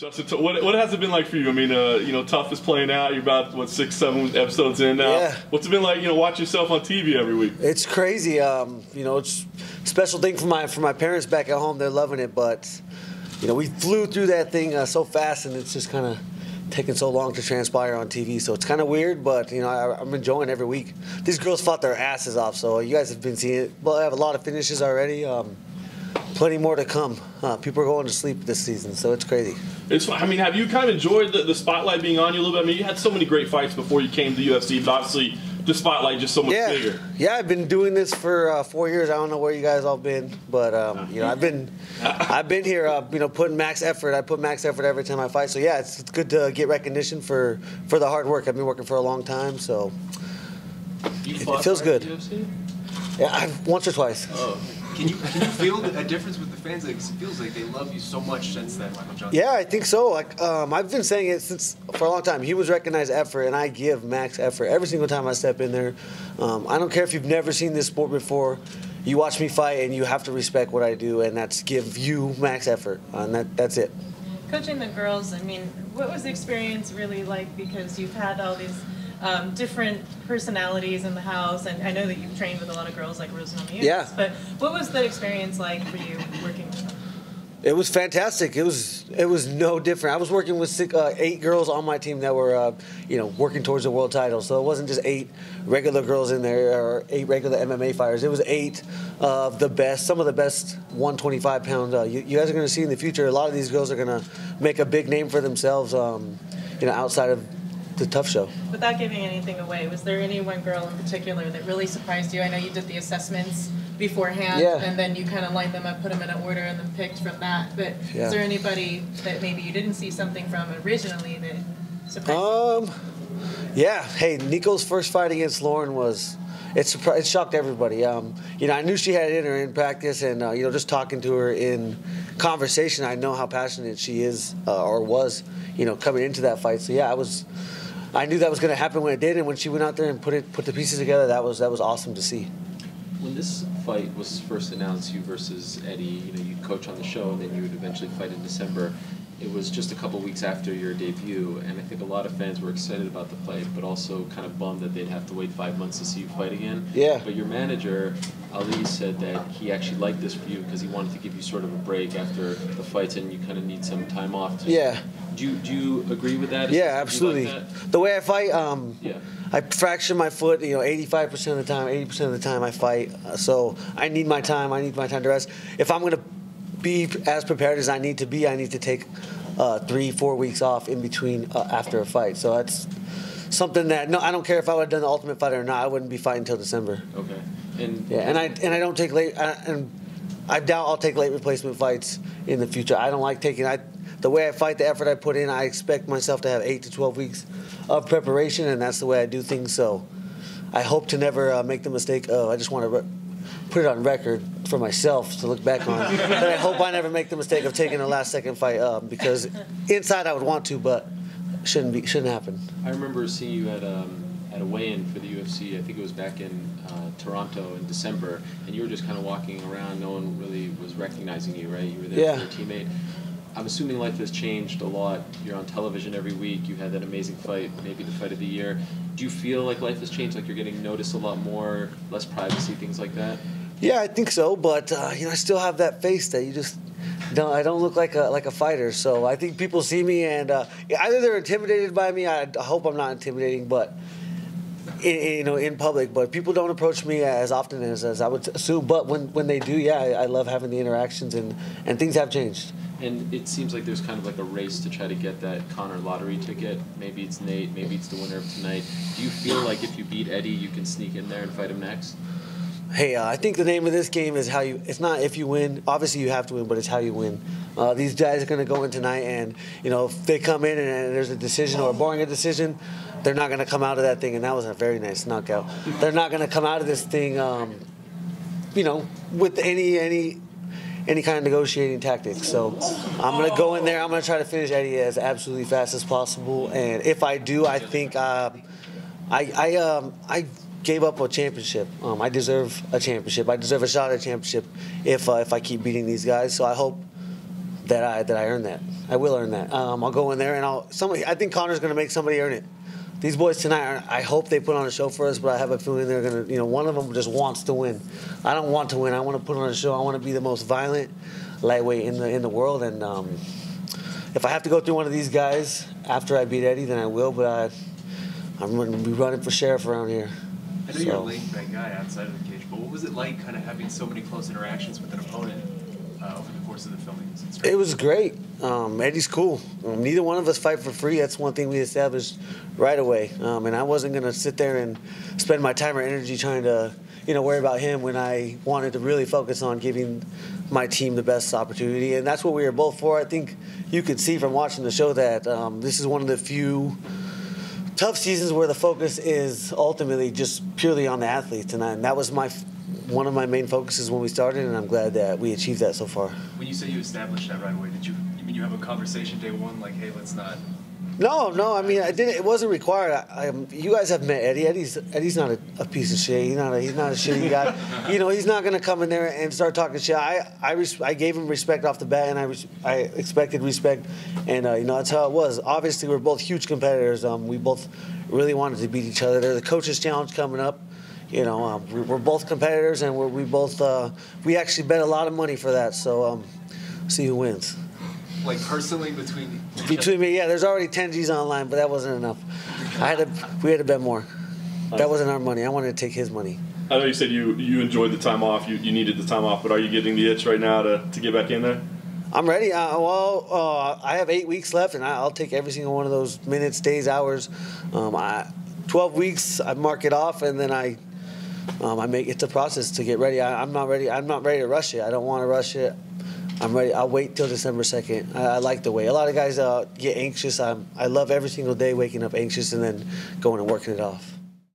Justin, what has it been like for you? I mean, Tough is playing out. You're about, what, 6, 7 episodes in now? Yeah. What's it been like, watch yourself on TV every week? It's crazy. It's a special thing for my parents back at home. They're loving it, but, we flew through that thing so fast, and it's just kind of taking so long to transpire on TV. So it's kind of weird, but, I'm enjoying every week. These girls fought their asses off, so you guys have been seeing it. Well, I have a lot of finishes already. Plenty more to come. People are going to sleep this season, so it's crazy. Have you kind of enjoyed the spotlight being on you a little bit? I mean, you had so many great fights before you came to the UFC, but obviously the spotlight just so much bigger. Yeah, I've been doing this for 4 years. I don't know where you guys all been, but I've been here, putting max effort. I put max effort every time I fight. So yeah, it's good to get recognition for the hard work. I've been working for a long time, so it feels good. UFC? Yeah, once or twice. Oh. Can you feel a difference with the fans? Like, it feels like they love you so much since then, Junkie. Yeah, I think so. I've been saying it for a long time. Humans recognize effort, and I give max effort every single time I step in there. I don't care if you've never seen this sport before. You watch me fight, and you have to respect what I do, and that's give you max effort, and that's it. Coaching the girls, what was the experience really like? Because you've had all these different personalities in the house, and I know that you've trained with a lot of girls like Rose and Amir. Yeah. But what was the experience like for you working with them? It was fantastic. It was no different. I was working with 8 girls on my team that were, working towards the world title. So it wasn't just 8 regular girls in there or 8 regular MMA fighters. It was 8 of the best, some of the best 125-pound. You guys are going to see in the future. A lot of these girls are going to make a big name for themselves. Outside of the Tough show. Without giving anything away, was there any one girl in particular that really surprised you? I know you did the assessments beforehand, and then you kind of lined them up, put them in an order, and then picked from that. But is there anybody that maybe you didn't see something from originally that surprised you? Yeah. Hey, Nico's first fight against Lauren it shocked everybody. I knew she had it in her in practice, and just talking to her in conversation, I know how passionate she is or was, coming into that fight. So yeah, I knew that was going to happen when it did, and when she went out there and put the pieces together, that was awesome to see. When this fight was first announced, you versus Eddie, you'd coach on the show, and then you would eventually fight in December. It was just a couple weeks after your debut, and I think a lot of fans were excited about the fight, but also kind of bummed that they'd have to wait 5 months to see you fight again. Yeah. But your manager, Ali, said that he actually liked this for you because he wanted to give you sort of a break after the fights, and you kind of need some time off. Yeah. Do you agree with that? Yeah, absolutely. The way I fight, I fracture my foot, 85% of the time, 80% of the time I fight. So I need my time. I need my time to rest. If I'm going to be as prepared as I need to be, I need to take 3-4 weeks off in between after a fight. So that's something that I don't care if I would have done the Ultimate Fighter or not. I wouldn't be fighting until December. Okay. And I don't take late. And I doubt I'll take late replacement fights in the future. I don't like taking. The way I fight, the effort I put in, I expect myself to have 8 to 12 weeks of preparation, and that's the way I do things. So I hope to never make the mistake of, I just want to put it on record for myself to look back on. But I hope I never make the mistake of taking a last-second fight because inside I would want to, but shouldn't happen. I remember seeing you at a weigh-in for the UFC. I think it was back in Toronto in December, and you were just kind of walking around. No one really was recognizing you, right? You were there with your teammate. I'm assuming life has changed a lot. You're on television every week. You had that amazing fight, maybe the fight of the year. Do you feel like life has changed, like you're getting noticed a lot more, less privacy, things like that? Yeah, I think so, but I still have that face that you just don't. I don't look like a fighter, so I think people see me and either they're intimidated by me. I hope I'm not intimidating, but in public. But people don't approach me as often as I would assume. But when they do, I love having the interactions and things have changed. And it seems like there's kind of like a race to try to get that Conor lottery ticket. Maybe it's Nate, maybe it's the winner of tonight. Do you feel like if you beat Eddie, you can sneak in there and fight him next? Hey, I think the name of this game is how you. It's not if you win. Obviously, you have to win, but it's how you win. These guys are going to go in tonight, and if they come in and there's a decision or barring a decision, they're not going to come out of that thing. And that was a very nice knockout. They're not going to come out of this thing, with any kind of negotiating tactics. So I'm going to go in there. I'm going to try to finish Eddie as absolutely fast as possible. And if I do, I think I gave up a championship. I deserve a championship. I deserve a shot at a championship if I keep beating these guys. So I hope that I earned that. I will earn that. I'll go in there and I think Connor's going to make somebody earn it. These boys tonight, I hope they put on a show for us, but I have a feeling they're going to, one of them just wants to win. I don't want to win. I want to put on a show. I want to be the most violent lightweight in the world. And if I have to go through one of these guys after I beat Eddie, then I will. But I'm going to be running for sheriff around here. I know you're a laid-back guy outside of the cage, but what was it like kind of having so many close interactions with an opponent over the course of the filming? It was great. Eddie's cool. Neither one of us fight for free. That's one thing we established right away. And I wasn't going to sit there and spend my time or energy trying to, worry about him when I wanted to really focus on giving my team the best opportunity. And that's what we were both for. I think you could see from watching the show that this is one of the few tough seasons where the focus is ultimately just purely on the athletes. And that was one of my main focuses when we started, and I'm glad that we achieved that so far. When you say you established that right away, you mean you have a conversation day one, like, hey, let's not... No. I mean, I didn't. It wasn't required. You guys have met Eddie. Eddie's not a piece of shit. He's not a shitty guy. He's not gonna come in there and start talking shit. I gave him respect off the bat, and I expected respect, and that's how it was. Obviously, we're both huge competitors. We both really wanted to beat each other. There's the coaches' challenge coming up. We're both competitors, and we actually bet a lot of money for that. So see who wins. Like personally between me, yeah. There's already 10 G's online, but that wasn't enough. We had to bet more. That wasn't our money. I wanted to take his money. I know you said you enjoyed the time off. You needed the time off, but are you getting the itch right now to get back in there? I'm ready. I have 8 weeks left, and I'll take every single one of those minutes, days, hours. 12 weeks, I mark it off, and then I make it's a process to get ready. I'm not ready. I'm not ready to rush it. I don't want to rush it. I'm ready. I'll wait till December 2nd. I like the wait. A lot of guys get anxious. I love every single day waking up anxious and then going and working it off.